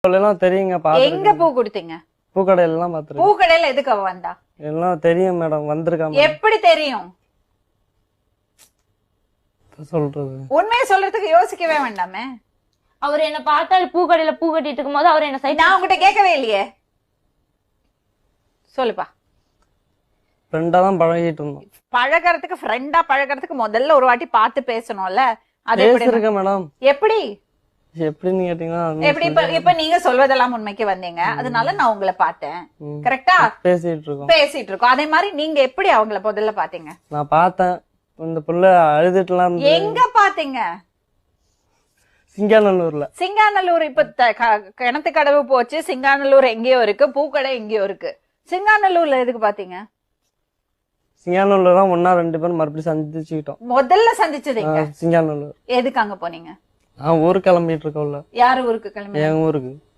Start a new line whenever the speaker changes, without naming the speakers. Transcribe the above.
எல்லாம் தெரியுங்க,
எங்க
பாத்துருக்கேன்.
பூ கொடுத்தீங்க?
பூக்கடையில எல்லாம் பாத்துருக்கேன்.
பூக்கடையில எதுக்கு அவ வந்தா?
எல்லாம் தெரியும் மேடம், வந்திருக்காம
எப்படி தெரியும்?
சொல்றது.
உண்மையை சொல்றதுக்கு யோசிக்கவே வேண்டாமே.
அவர் என்ன பார்த்தாரு பூக்கடையில பூ கட்டிட்டு இருக்கும் போது அவர் என்ன சைட்.
நான் உங்ககிட்ட கேட்கவே இல்லையே. சொல்லுப்பா.
ஃப்ரெண்டா தான் பழகிட்டு இருந்தோம்.
பழகிறதுக்கு ஃப்ரெண்டா பழகிறதுக்கு முதல்ல ஒரு வாட்டி பார்த்து பேசணும்ல. அது எப்படி
பேசிருக்கேன் மேடம்.
எப்படி
எப்படின்னு கேட்டீங்கன்னா
எப்படி இப்ப நீங்க சொல்வதெல்லாம் உண்மைக்கு வந்தீங்க, அதனால நான் உங்களை பார்த்தேன். கரெக்டா?
பேசிட்டு இருக்கோம்.
பேசிட்டு இருக்கோம். அதே மாதிரி நீங்க எப்படி அவங்கள முதல்ல பாத்தீங்க?
நான் பார்த்தேன், இந்த புள்ள அழுதுட்டுலாம் இருந்தது.
எங்க பாத்தீங்க?
சிங்காநல்லூர்ல.
சிங்காநல்லூர் இப்ப கிணத்து கடவு போச்சு. சிங்காநல்லூர் எங்கேயோ இருக்கு, பூக்கடை எங்கேயோ இருக்கு. சிங்காநல்லூர்ல எதுக்கு பாத்தீங்க?
சிங்காநல்லூர் தான் ஒன்னா 2 பேரும் மறுபடியும் சந்திச்சுக்கிட்டோம்.
முதல்ல சந்திச்சதுங்க
சிங்காநல்லூர்.
எதுக்கு அங்க போனீங்க?
நான் ஊருக்கு கிளம்பிட்டு இருக்கோம்ல.
யாரு ஊருக்கு கிளம்பி?
என் ஊருக்கு.